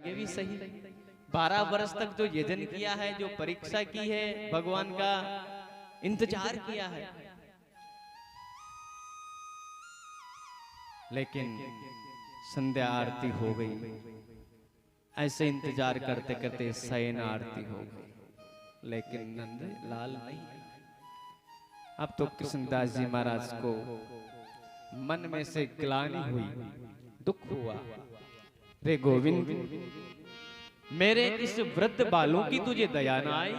करेंगे भी सही। 12 वर्ष तक जो यजन किया है, जो परीक्षा की है, भगवान का इंतजार किया है, लेकिन संध्या आरती हो गई। ऐसे इंतजार करते करते शयन आरती हो गई, लेकिन नंद लाल नहीं। अब तो कृष्णदास जी महाराज को मन में से ग्लानि हुई, दुख हुआ। रे गोविंद, मेरे इस वृद्ध बालों की तुझे दया न आई?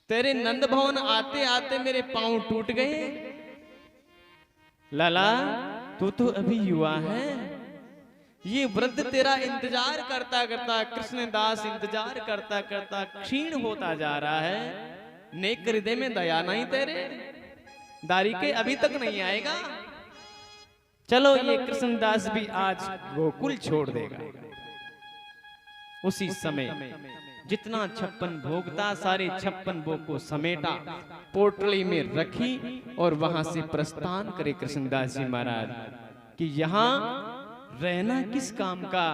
तेरे नंद भवन आते आते मेरे पांव टूट गए। लाला, तू तो अभी युवा है, ये वृद्ध तेरा इंतजार करता करता, कृष्णदास इंतजार करता करता क्षीण होता जा रहा है। नेक हृदय में दया नहीं तेरे? दारी के अभी तक नहीं आएगा? चलो, ये कृष्णदास भी आज गोकुल छोड़ देगा। उसी समय जितना 56 भोग था, सारे 56 भोग को समेटा, पोटली में रखी और वहां से प्रस्थान करे कृष्णदास जी महाराज कि यहाँ रहना किस काम का,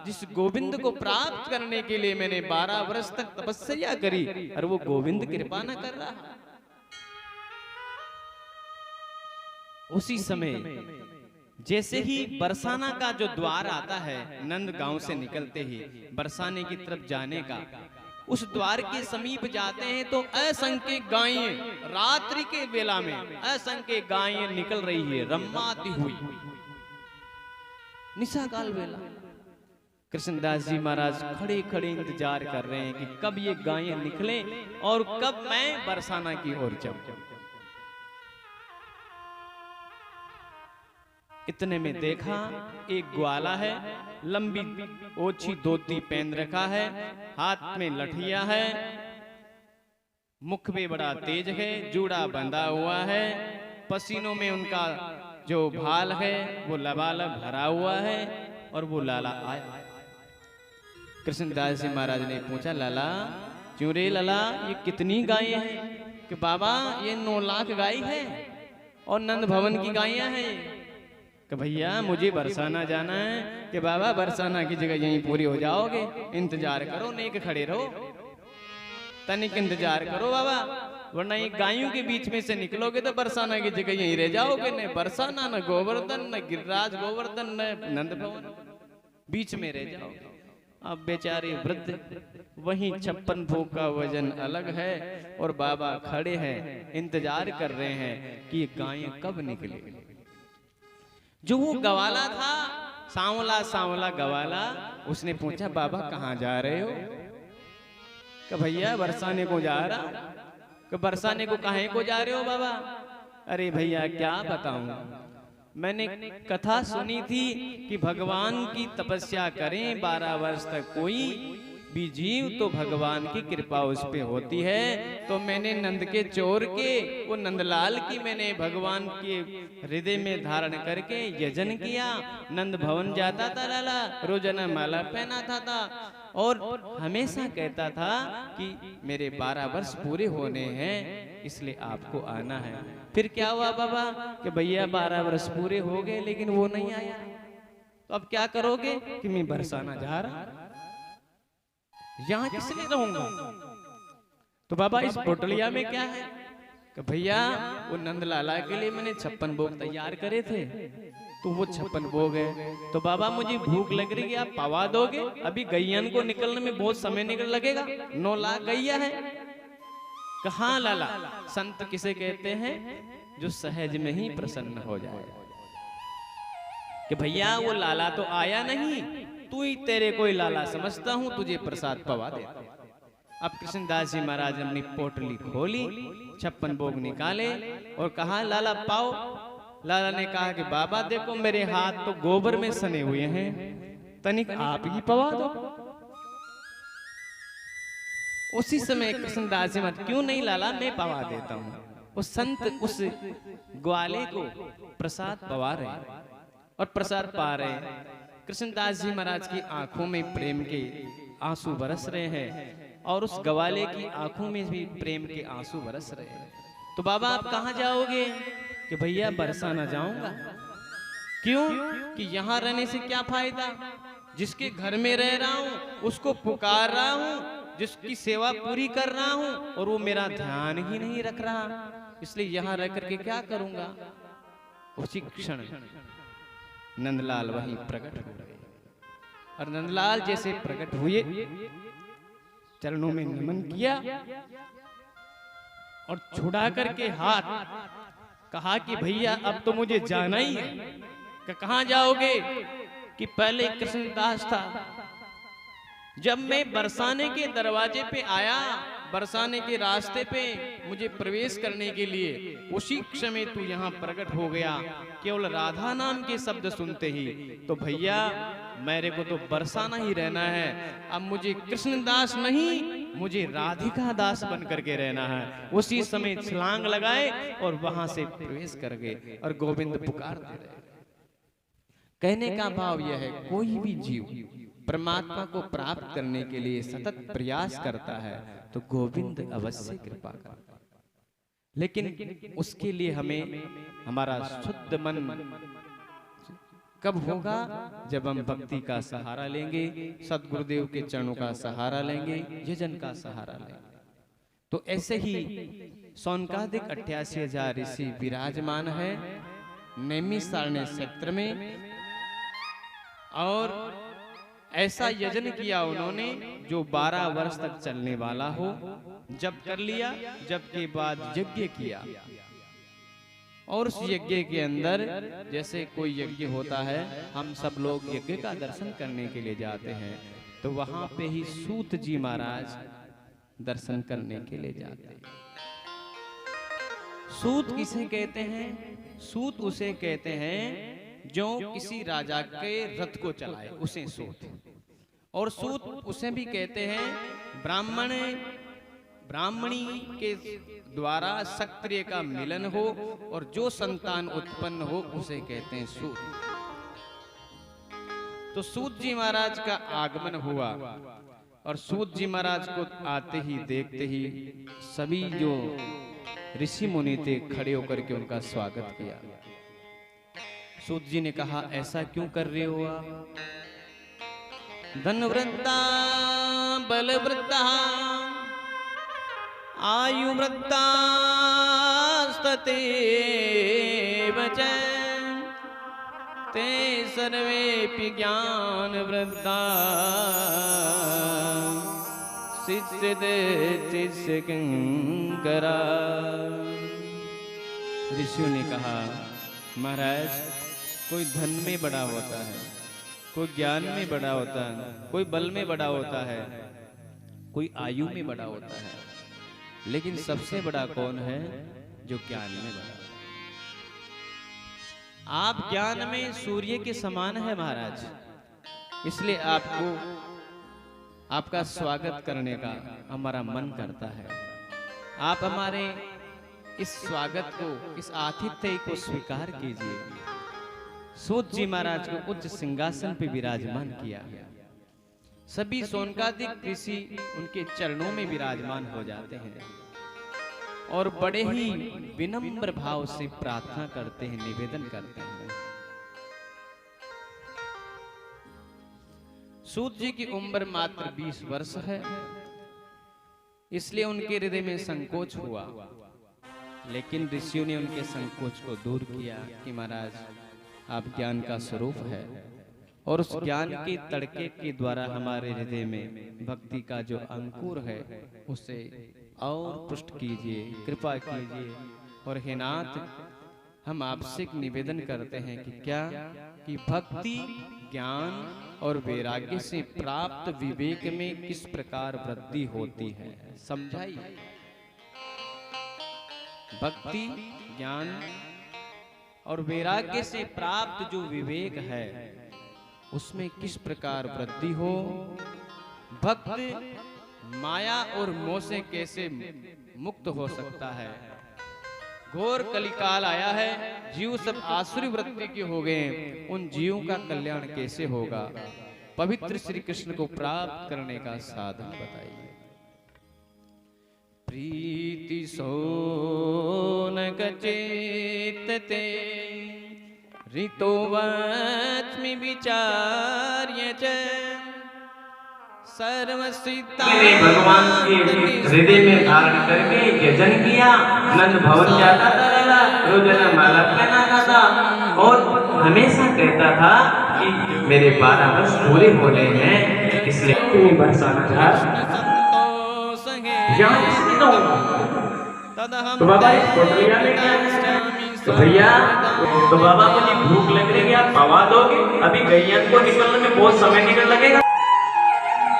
जिस गोविंद को प्राप्त करने के लिए मैंने 12 वर्ष तक तपस्या करी, और वो गोविंद कृपा न कर रहा। उसी समय जैसे ही बरसाना का जो द्वार आता है, नंद गांव से निकलते ही बरसाने की तरफ जाने का, उस द्वार के समीप जाते हैं तो असंख्य गायें, रात्रि के वेला में असंख्य गायें निकल रही है रम्माती हुई, निशा काल वेला। कृष्णदास जी महाराज खड़े खड़े इंतजार कर रहे हैं कि कब ये गायें निकले और कब मैं बरसाना की ओर जाऊं। इतने में देखा एक ग्वाला है, लंबी ओछी धोती पहन रखा है, हाथ में लठिया है, मुख में बड़ा तेज है, जूड़ा बंधा हुआ है, पसीनों में उनका जो भाल है वो लबालब भरा हुआ है, और वो लाला आया। कृष्णदास जी महाराज ने पूछा, लाला क्यों रे लाला, ये कितनी गायें हैं? कि बाबा ये 9 लाख गाय है और नंद भवन की गायें हैं। कि भैया मुझे बरसाना जाना है। कि बाबा बरसाना की जगह यहीं पूरी हो जाओगे, इंतजार करो, नेक खड़े रहो, तनिक इंतजार करो बाबा, वरना ये गायों के बीच में से निकलोगे तो बरसाना की जगह यहीं रह जाओगे। न बरसाना, न गोवर्धन, न गिरिराज गोवर्धन, न नंद भवन, बीच में रह जाओगे। अब बेचारे वृद्ध वहीं 56 भोग का वजन अलग है और बाबा खड़े हैं, इंतजार कर रहे हैं कि ये गायें कब निकलेगी। जो वो गवाला था, सांवला सांवला गवाला, उसने पूछा, बाबा कहाँ जा रहे हो? कि भैया बरसाने को जा रहा। कि बरसाने को काहे को जा रहे हो बाबा? अरे भैया क्या बताऊं, मैंने कथा सुनी थी कि भगवान की तपस्या करें 12 वर्ष तक कोई भी जीव तो भगवान की कृपा उस पे होती है। तो मैंने नंद के चोर के, वो नंदलाल की मैंने भगवान के हृदय में धारण करके यजन किया। नंद भवन जाता था लाला, रोजाना माला पहनाता था और हमेशा कहता था कि मेरे 12 वर्ष पूरे होने हैं, इसलिए आपको आना है। फिर क्या हुआ बाबा? कि भैया 12 वर्ष पूरे हो गए लेकिन वो नहीं आया। तो अब क्या करोगे? कि मैं बरसाना जा रहा, यहां किस लिए रहूंगा? तो बाबा इस पोटलिया में क्या है? कि भैया वो नंदलाला के लिए मैंने 56 भोग तैयार करे थे, तो वो 56 भोग है। तो बाबा मुझे भूख लग रही है, आप पवा दोगे? अभी गैयन को निकलने में बहुत समय निकल लगेगा, 9 लाख गैया है। कहाँ लाला, संत किसे कहते हैं? जो सहज में ही प्रसन्न हो जाए। कि भैया वो लाला तो आया नहीं, तू ही तेरे कोई लाला समझता हूं, तुझे प्रसाद पवा दे। अब कृष्णदास जी महाराज ने अपनी पोटली खोली, 56 भोग निकाले और कहा, लाला पाओ। लाला ने कहा कि बाबा देखो मेरे हाथ तो गोबर में सने हुए हैं, तनिक आप ही पवा दो। उसी समय कृष्णदास जी महाराज, क्यों नहीं लाला, मैं पवा देता हूं। उस संत उस ग्वाले को प्रसाद पवा रहे और प्रसाद पा रहे हैं। कृष्णदास जी महाराज की आंखों में प्रेम के आंसू बरस रहे हैं और उस गवाले की आंखों में भी प्रेम के आंसू बरस रहे हैं। तो बाबा आप कहाँ जाओगे? कि भैया बरसाना जाऊंगा। क्यों? कि यहाँ रहने से क्या फायदा? जिसके घर में रह रहा हूं उसको पुकार रहा हूं, जिसकी सेवा पूरी कर रहा हूं और वो मेरा ध्यान ही नहीं रख रहा, इसलिए यहां रह करके क्या करूंगा। उसी क्षण नंदलाल वहीं प्रकट हो गए और नंदलाल जैसे प्रकट हुए चरणों में नमन किया और छुड़ा करके हाथ कहा कि भैया अब तो मुझे जाना ही है। कहां जाओगे कि पहले कृष्णदास था, जब मैं बरसाने के दरवाजे पे आया, बरसाने के रास्ते पे मुझे प्रवेश करने के लिए, उसी क्षण तू यहाँ प्रकट हो गया केवल राधा नाम के शब्द सुनते ही। तो भैया मेरे को तो बरसाना ही रहना है, अब मुझे कृष्णदास नहीं मुझे राधिका दास बन करके रहना है। उसी समय छलांग लगाए और वहां से प्रवेश कर गए और गोविंद पुकारते रहे। कहने का भाव यह है, कोई भी जीव परमात्मा को प्राप्त करने के लिए सतत प्रयास करता है तो गोविंद अवश्य कृपा करता है, लेकिन उसके लिए हमें हमारा शुद्ध मन कब होगा, जब हम भक्ति का सहारा लेंगे, सतगुरुदेव के चरणों का सहारा लेंगे, यजन का सहारा लेंगे। तो ऐसे ही सौनकादिक 88,000 ऋषि विराजमान है नैमिषारण्य क्षेत्र में, और ऐसा यजन किया उन्होंने जो 12 वर्ष तक चलने वाला हो। जब कर लिया, जब के बाद यज्ञ किया, और उस यज्ञ के अंदर जैसे कोई यज्ञ होता है, हम सब लोग यज्ञ का दर्शन करने के लिए जाते हैं, तो वहां पे ही सूत जी महाराज दर्शन करने के लिए जाते हैं। सूत किसे कहते हैं? सूत उसे कहते हैं जो किसी राजा के रथ को चलाए, उसे सूत। और सूत उसे भी कहते हैं ब्राह्मण ब्राह्मणी के द्वारा क्षत्रिय का मिलन हो और जो संतान उत्पन्न हो उसे कहते हैं सूत। तो सूत जी महाराज का आगमन हुआ और सूत जी महाराज को आते ही देखते ही सभी जो ऋषि मुनि थे खड़े होकर के उनका स्वागत किया। सूत जी ने कहा, ऐसा क्यों कर रहे हो आप? धन वृद्धा बल वृद्धा आयु वृद्धा ततेव च ते सर्वेपि ज्ञान वृद्धा शिष्य किंकरा। ऋषियों ने कहा, महाराज कोई धन में बड़ा होता है, कोई ज्ञान में बड़ा होता है, कोई बल में बड़ा होता है, कोई आयु में बड़ा होता है, लेकिन सबसे बड़ा कौन है? जो ज्ञान में बड़ा है। आप ज्ञान में सूर्य के समान है महाराज, इसलिए आपको आपका स्वागत करने का हमारा मन करता है। आप हमारे इस स्वागत को, इस आतिथ्य को स्वीकार कीजिए। सूत जी महाराज को उच्च सिंहासन पर विराजमान किया। सभी सोनकादिक ऋषि उनके चरणों में विराजमान हो जाते हैं और बड़े ही विनम्र भाव से प्रार्थना करते हैं, निवेदन करते हैं। सूत जी की उम्र मात्र 20 वर्ष है, इसलिए उनके हृदय में संकोच हुआ, लेकिन ऋषियों ने उनके संकोच को दूर किया कि महाराज आप ज्ञान का स्वरूप है और उस ज्ञान के तड़के के द्वारा हमारे हृदय में भक्ति का जो अंकुर है उसे और पुष्ट कीजिए, कृपा कीजिए। और हे नाथ, हम आपसे निवेदन करते हैं कि क्या कि भक्ति, ज्ञान और वैराग्य से प्राप्त विवेक में किस प्रकार वृद्धि होती है, समझाइए। भक्ति, ज्ञान और वैराग्य से प्राप्त जो विवेक है उसमें किस प्रकार वृद्धि हो, भक्त माया और मोह से कैसे मुक्त हो सकता है। घोर कलिकाल आया है, जीव सब आसुरी वृत्ति के हो गए, उन जीवों का कल्याण कैसे होगा? पवित्र श्री कृष्ण को प्राप्त करने का साधन बताइए। प्रीति सोनक चेतते ऋतो वच्मि विचार्य च मैंने भगवान के हृदय में धारण करके यजन किया। नंद भवन जाता था, रोजाना माला पहनाता था और हमेशा कहता था कि मेरे 12 वर्ष पूरे होने हैं, इसलिए बरसाना था। तो बाबा इस पोटलिया में क्या है? तो भैया तो बाबा मुझे भूख लग रही है, आप पवा दोगे? अभी गैया को निकलने में बहुत समय निकल लगेगा।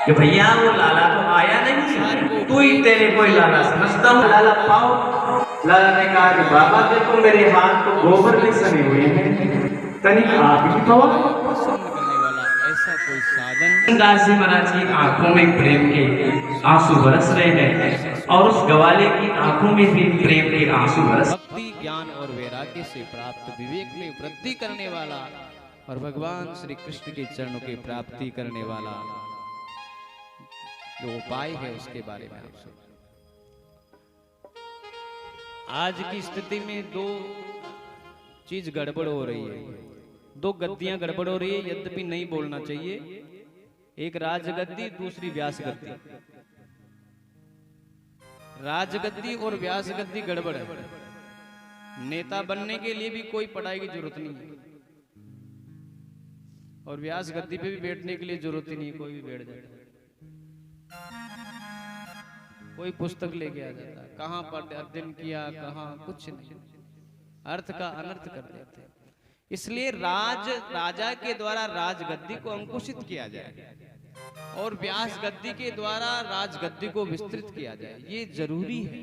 कि भैया वो लाला तो आया नहीं, तू ही तेरे कोई लाला समझता हूँ। लाला पाओ। लाला ने कहा कि बाबा देखो मेरे हाथ तो गोबर में सने हुए हैं, तनिक आप ही पाओ। ऐसा कोई साधन। दासी महाराज की आंखों में प्रेम के आंसू बरस रहे हैं और उस गवाले की आंखों में भी प्रेम के आंसू बरस। भक्ति ज्ञान और वैराग्य से प्राप्त विवेक में वृद्धि करने वाला और भगवान श्री कृष्ण के चरणों की प्राप्ति करने वाला जो उपाय है उसके बारे में आपसे। आज की स्थिति में दो चीज गड़बड़ हो रही है, दो गद्दियां गड़बड़ हो रही है, यद्यपि नहीं बोलना चाहिए। एक राजगद्दी, दूसरी व्यास गद्दी। राजगद्दी और व्यास गद्दी गड़बड़ है। नेता बनने के लिए भी कोई पढ़ाई की जरूरत नहीं है और व्यास गद्दी पे भी बैठने के लिए जरूरत ही नहीं, कोई भी बैठ जाता है। कोई पुस्तक लेके आ जाता है, कहाँ पर अध्ययन किया, कहाँ कुछ नहीं, अर्थ का अनर्थ कर देते हैं। इसलिए राजा के द्वारा राजगद्दी को अंकुशित किया जाए और व्यास गद्दी के द्वारा राजगद्दी को विस्तृत किया जाए, ये जरूरी है।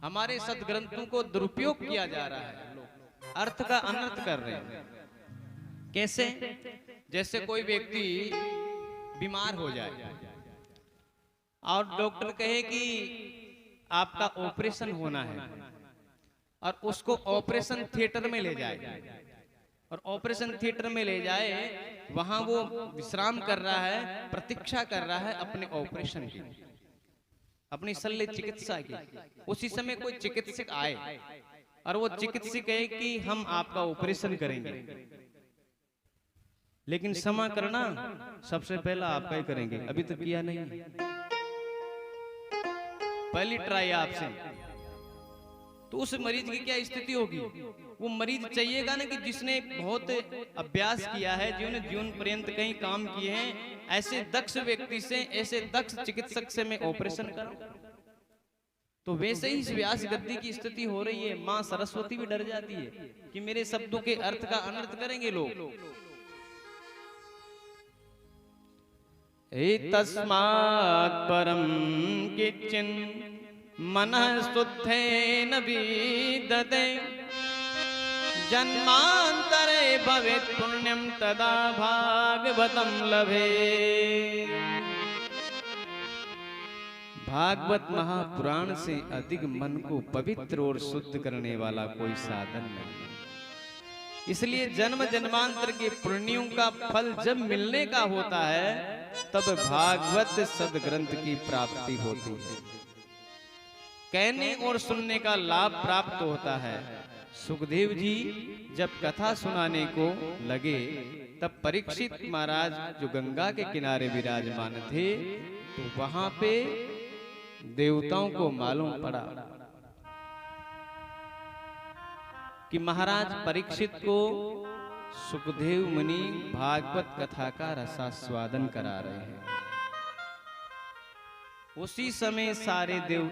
हमारे सदग्रंथों को दुरुपयोग किया जा रहा है, लोग अर्थ का अनर्थ कर रहे हैं। कैसे? जैसे कोई व्यक्ति बीमार हो जाए और डॉक्टर कहे कि आपका ऑपरेशन होना है और उसको ऑपरेशन थिएटर में ले जाए और ऑपरेशन थिएटर में ले जाए, वहां वो विश्राम कर रहा है, प्रतीक्षा कर रहा है अपने ऑपरेशन की, अपनी शल्य चिकित्सा की। उसी समय कोई चिकित्सक आए और वो चिकित्सक कहे कि हम आपका ऑपरेशन करेंगे, लेकिन क्षमा करना सबसे पहला आपका ही करेंगे, अभी तो किया नहीं, पहली ट्राई आपसे। तो उस मरीज की क्या स्थिति होगी? वो मरीज चाहिएगा ना कि जिसने बहुत अभ्यास किया है, जिन्होंने जीवन पर्यंत कहीं काम किए हैं, ऐसे दक्ष व्यक्ति से, ऐसे दक्ष चिकित्सक से मैं ऑपरेशन करूं। तो वैसे ही इस व्यास गद्दी की स्थिति हो रही है। मां सरस्वती भी डर जाती है कि मेरे शब्दों के अर्थ का अनर्थ करेंगे लोग। तस्मात् परम किंचिन मनः शुद्धेन विदते जन्मांतरे भवेत् पुण्यं तदा भागवतं लभे। भागवत महापुराण से अधिक मन को पवित्र और शुद्ध करने वाला कोई साधन नहीं। इसलिए जन्म जन्मांतर के पुण्यों का फल जब मिलने का होता है, तब भागवत सदग्रंथ की प्राप्ति होती है, कहने और सुनने का लाभ प्राप्त होता है। सुखदेव जी जब कथा सुनाने को लगे, तब परीक्षित महाराज जो गंगा के किनारे विराजमान थे, तो वहां पे देवताओं को मालूम पड़ा कि महाराज परीक्षित को सुखदेव मुनि भागवत कथा का रसास्वादन करा रहे हैं। उसी समय सारे देव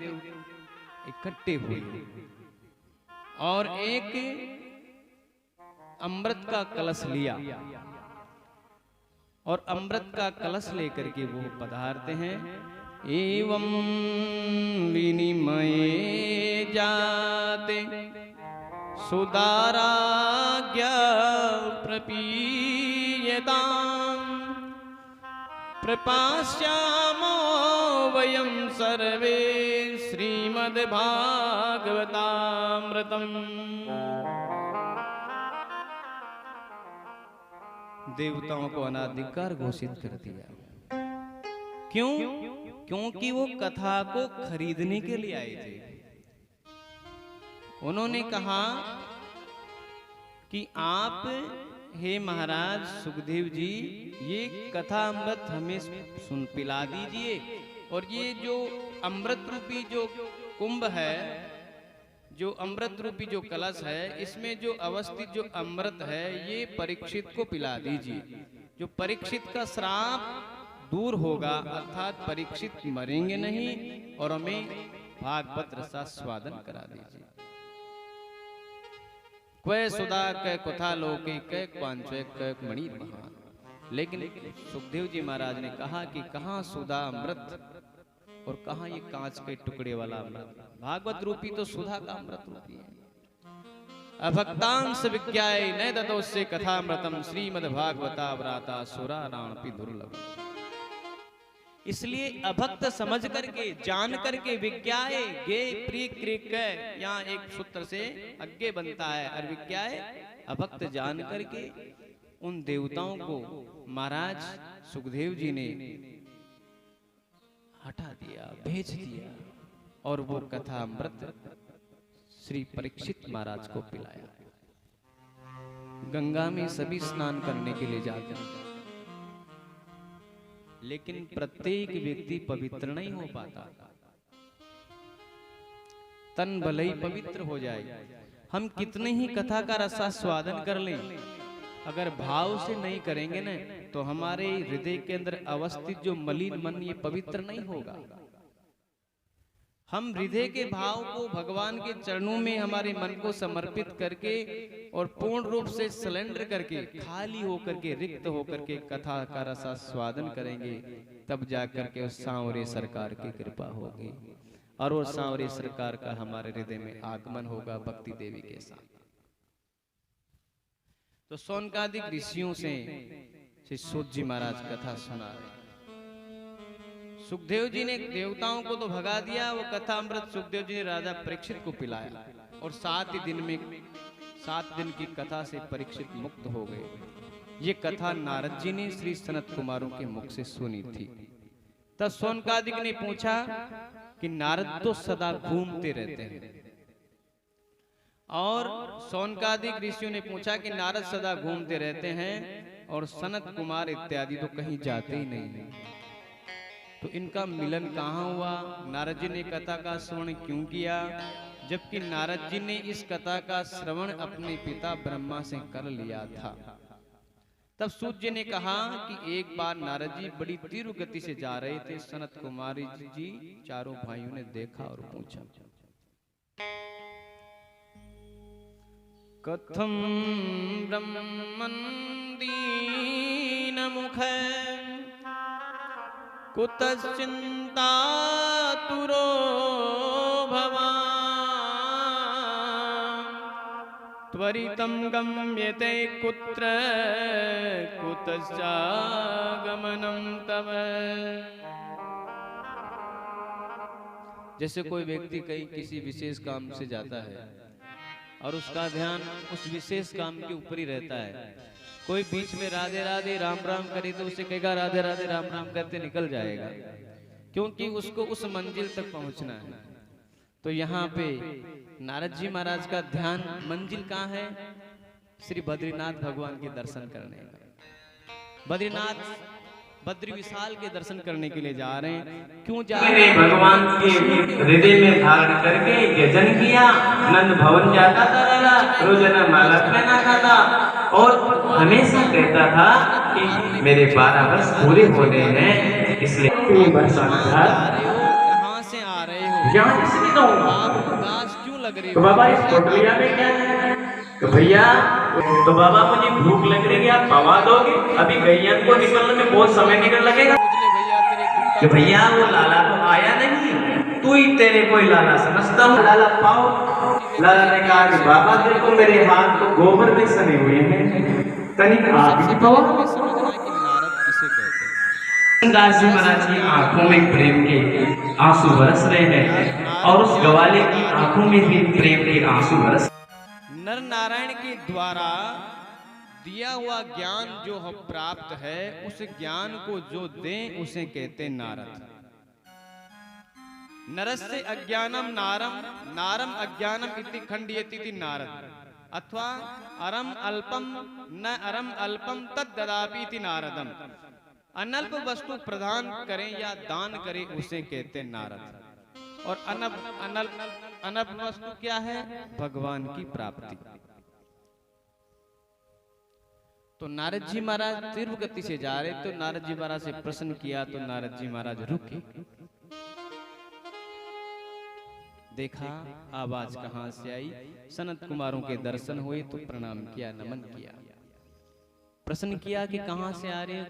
इकट्ठे हुए और एक अमृत का कलश लिया और अमृत का कलश लेकर के वो पधारते हैं। एवं विनिमये जाते सुदाराज्ञा प्रपीयताम् प्रपास्यामो वयं सर्वे श्रीमद्भागवतामृतम्। देवताओं को अनाधिकार घोषित कर दिया। क्यों? क्योंकि वो कथा को खरीदने के लिए आए थे। उन्होंने कहा कि आप हे महाराज सुखदेव जी ये कथा अमृत हमें सुन पिला दीजिए, और ये जो अमृत रूपी जो कुंभ है, जो अमृत रूपी जो कलश है, इसमें जो अवस्थित जो अमृत है ये परीक्षित को पिला दीजिए। जो परीक्षित का श्राप दूर होगा, अर्थात परीक्षित मरेंगे नहीं, और हमें भागवत रसास्वादन करा दीजिए। क्वै सुधा कै कुथा लोके कै पांचवे कै मणि महान। लेकिन सुखदेव जी महाराज ने कहा कि कहाँ सुधा अमृत और कहाँ ये कांच के टुकड़े वाला अमृत। भागवत रूपी तो सुधा का अमृत रूपी है। अभक्तांश विज्ञाय न दतोस्य कथामृतम श्रीमद् भागवता व्राता सुराणापि दुर्लभ। इसलिए अभक्त समझ करके, जान करके, विज्ञाय गे प्रिय क्रिक, यहाँ एक सूत्र से अज्ञे बनता है, और विज्ञाय अभक्त जान करके उन देवताओं को महाराज सुखदेव जी ने हटा दिया, भेज दिया, और वो कथा अमृत श्री परीक्षित महाराज को पिलाया। गंगा में सभी स्नान करने के लिए जाते हैं, लेकिन प्रत्येक व्यक्ति पवित्र नहीं हो पाता। तन भले ही पवित्र हो जाए, हम कितने ही कथा का रसास्वादन कर लें, अगर भाव से नहीं करेंगे ना, तो हमारे हृदय के अंदर अवस्थित जो मलिन मन ये पवित्र नहीं होगा। हम हृदय के भाव को भगवान के चरणों में हमारे मन को समर्पित करके और पूर्ण रूप से सरेंडर करके, खाली होकर के, रिक्त होकर के कथा का रसास्वादन करेंगे, तब जाकर के उस सांवरे सरकार की कृपा होगी, और वो सांवरे सरकार का हमारे हृदय में आगमन होगा भक्ति देवी के साथ। तो सौनकादिक ऋषियों से श्री सूत जी महाराज कथा सुना रहे। सुखदेव जी ने देवताओं को तो भगा दिया, वो कथा अमृत सुखदेव जी ने राजा परीक्षित को पिलाया, और 7 दिन की कथा से परीक्षित मुक्त हो गए। ये कथा नारद जी ने श्री सनत कुमारों के मुख से सुनी थी। तब सौनकादिक ने पूछा कि नारद तो सदा घूमते रहते हैं, और सौनकादिक ऋषियों ने पूछा कि नारद सदा घूमते रहते हैं और सनत कुमार इत्यादि तो कहीं जाते ही नहीं हैं, तो इनका मिलन कहाँ हुआ? नारद जी ने कथा का श्रवण क्यों किया, जबकि नारद जी ने इस कथा का श्रवण अपने पिता ब्रह्मा से कर लिया था। तब सूत जी ने कहा कि एक बार नारद जी बड़ी तीव्र गति से जा रहे थे, सनत कुमारी जी चारों भाइयों ने देखा और पूछा, कथम ब्रह्मन् दीन मुख कुतश्चिन्ता तुरो भवान् त्वरितं गम्यते कुत्र कुतश्चागमनं तव। जैसे कोई व्यक्ति कहीं किसी विशेष काम से जाता है और उसका ध्यान उस विशेष काम के ऊपर ही रहता है, कोई बीच में राधे राधे राम राम करे तो उसे कहेगा राधे राधे राम राम करते निकल जाएगा, क्योंकि उसको उस मंजिल तक पहुंचना है। तो यहाँ पे नारद जी महाराज का ध्यान मंजिल कहाँ है? श्री बद्रीनाथ भगवान के दर्शन करने का। बद्रीनाथ बद्री विशाल के दर्शन करने के लिए जा रहे हैं। क्यों जा रहे हैं? भगवान के हृदय में धारण करके यजन किया, नंद भवन जाता था, रोजाना माला पहनाता था, और हमेशा कहता था कि मेरे 12 वर्ष पूरे होने हैं, इसलिए कहाँ से आ रहे हो? यहाँ से निकलूंगा। आप उदास क्यों लग रहे हो? तो बाबा इस पोटलिया में क्या है? तो भैया, तो बाबा मुझे भूख लग रही है, आप पवा दोगे? अभी गैया को निकलने में बहुत समय निकल लगेगा। तो भैया वो लाला तो आया नहीं, तू ही तेरे कोई लाला समझता हूँ, लाला पाओ। लाला ने कहा कि बाबा देखो मेरे हाथ तो गोबर में सने हुए हैं, तनिक आप ही पाओ। दास जी महाराज की आंखों में प्रेम के आंसू बरस रहे हैं, और उस गवाले की आंखों में भी प्रेम के आंसू बरस। नर नारायण के द्वारा दिया हुआ ज्ञान जो हम प्राप्त है, उस ज्ञान को जो दें उसे कहते नारद। नरस्य अज्ञानम नारम, नारम अज्ञानम इति खंडयति नारद। अथवा अरम अल्पम न अरम अल्पम तद ददापीति नारदम। अनल्प वस्तु प्रदान करें या दान करें उसे कहते हैं नारद। और अनल्प वस्तु क्या है? भगवान की प्राप्ति। तो नारद जी महाराज तीव्र गति से जा रहे, तो नारद जी महाराज से प्रश्न किया, तो नारद जी महाराज रुके, देखा आवाज कहां से आई। सनत कुमारों के दर्शन हुए तो प्रणाम किया, नमन किया। प्रश्न किया कि कहां से आ रहे हो,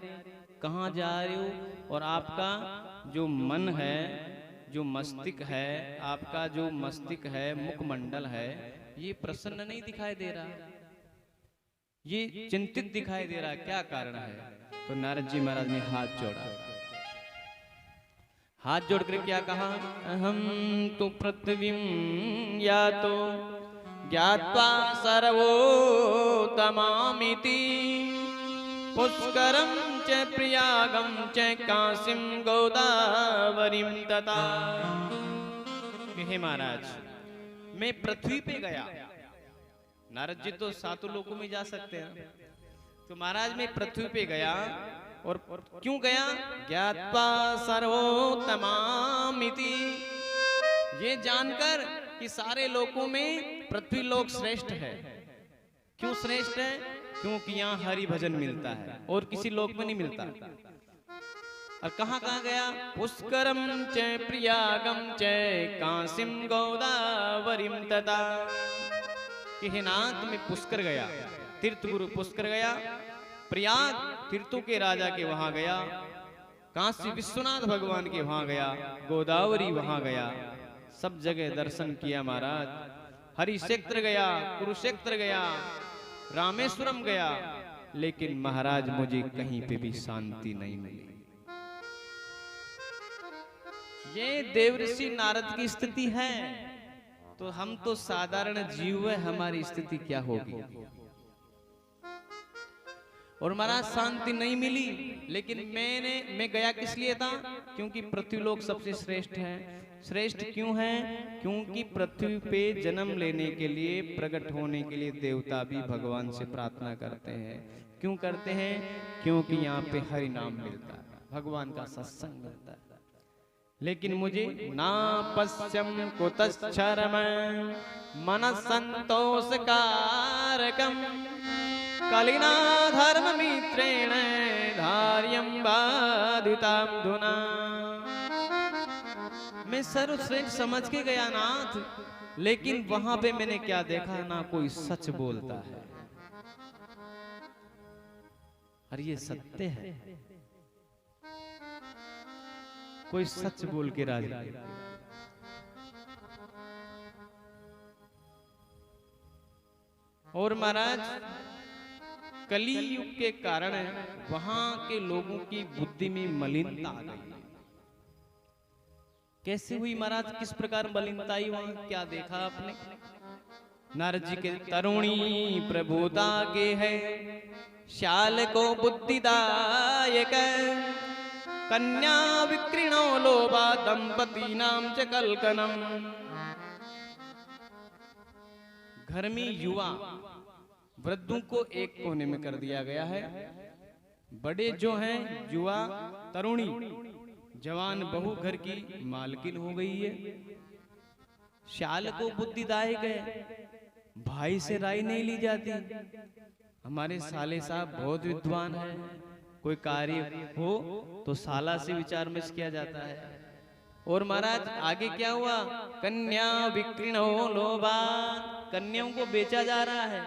कहां जा रहे हो, और आपका जो मन है, जो मस्तिष्क है, आपका जो मस्तिष्क है, मुखमंडल है, ये प्रसन्न नहीं दिखाई दे रहा, ये चिंतित दिखाई दे रहा, क्या कारण है? तो नारद जी महाराज ने हाथ जोड़ा, हाथ जोड़कर क्या कहा? अहम तो पृथ्वीं या तो ज्ञात्वा सर्वोत्तमामिति पुष्करं च प्रयागं च काशीं गोदावरीं तथा। हे महाराज, मैं पृथ्वी पे गया। नारद जी तो सातों लोकों में जा सकते हैं, तो महाराज मैं पृथ्वी पे गया। और क्यों गया? ज्ञात्वा सर्वोत्तमामिति, ये जानकर कि सारे लोकों में पृथ्वी लोक श्रेष्ठ है। क्यों श्रेष्ठ है? क्योंकि यहाँ हरि भजन मिलता है और किसी लोक में नहीं मिलता। और कहाँ कहाँ गया? पुष्करम च प्रयागम च काशीं गोदावरीं तथा। कि हे नाथ, मैं पुष्कर गया, तीर्थ गुरु पुष्कर गया, प्रयाग तीर्थों के राजा के वहां गया, काशी विश्वनाथ भगवान के वहां गया, गोदावरी वहां गया, सब जगह दर्शन किया महाराज। हरि क्षेत्र गया, कुरुक्षेत्र गया, रामेश्वरम गया, लेकिन महाराज मुझे कहीं पे भी शांति नहीं मिली। ये देवर्षि नारद की स्थिति है, तो हम तो साधारण जीव है, हमारी स्थिति क्या होगी? और महाराज शांति नहीं मिली, लेकिन मैं गया किस लिए था? क्योंकि पृथ्वीलोक सबसे श्रेष्ठ है। श्रेष्ठ क्यों है? क्योंकि पृथ्वी पे जन्म लेने के लिए, प्रकट होने के लिए देवता भी भगवान से प्रार्थना करते हैं। क्यों करते हैं? क्योंकि यहाँ पे हरि नाम मिलता है, भगवान का सत्संग मिलता है। लेकिन मुझे ना पश्यम कुतश्चरम मन संतोष कारकम कलिना धर्म मित्रेण धार्यं बाधितां धुना। मैं सर्वश्रेष्ठ समझ के गया नाथ, लेकिन वहां पे मैंने क्या देखा? ना कोई सच बोलता है। और ये सत्य है, कोई सच बोल के राजी नहीं। और महाराज कली युग के कारण वहां के लोगों की बुद्धि में मलिनता आ गई। कैसे हुई महाराज? किस प्रकार मलिनता आई? वहां क्या देखा आपने? नारद जी के तरुणी प्रभुता के है श्याल को बुद्धिदायक कन्या विक्रीणो लोभा दंपति नाम च कलकनम। घर में युवा वृद्धों को एक कोने में कर दिया गया है। बड़े जो हैं युवा तरुणी जवान बहू घर की मालकिन हो गई है। श्याल को बुद्धिदायक है, भाई से राय नहीं ली जाती। हमारे साले साहब बहुत विद्वान है, कोई कार्य हो तो साला से विचार विमर्श किया जाता है। और महाराज आगे क्या हुआ? कन्या विक्रीणो लोभा, कन्याओं को बेचा जा रहा है।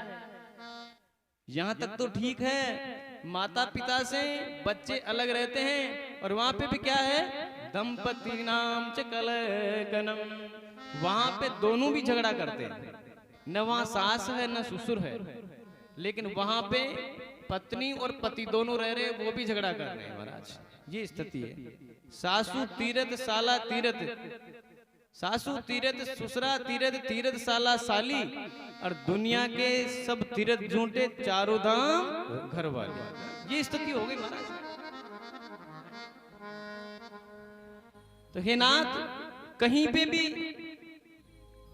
यहाँ तक तो ठीक है, माता पिता से बच्चे अलग रहते हैं, और वहां पे भी क्या है? दंपति नाम च कलकनम। वहां पे दोनों भी झगड़ा करते हैं, न वहां सास है न ससुर है, लेकिन वहां पे पत्नी और पति दोनों रह रहे, वो भी झगड़ा कर रहे हैं महाराज। ये स्थिति है। सासू तीरथ साला तीरथ, सासू तीरथ ससुरा तीरथ, तीरथ साला साली, और दुनिया के सब तीरथ झूठे, चारों धाम घर वाले। ये स्थिति हो गई महाराज। तो हे नाथ, कहीं पे भी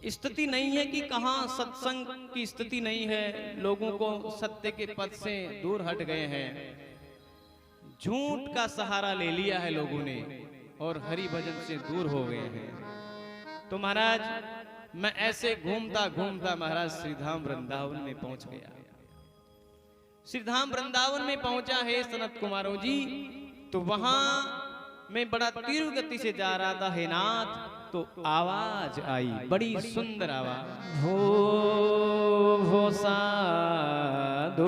स्थिति नहीं है कि कहाँ सत्संग की स्थिति नहीं है, लोगों को सत्य के पथ से दूर हट गए हैं, झूठ का सहारा ले लिया है लोगों ने और हरि भजन से दूर हो गए हैं। तो महाराज मैं ऐसे घूमता घूमता महाराज श्रीधाम वृंदावन में पहुंच गया। श्रीधाम वृंदावन में पहुंचा है सनत कुमारों जी, तो वहां मैं बड़ा तीव्र गति से जा रहा था हे नाथ, तो आवाज आई, बड़ी सुंदर आवाज, हो साधु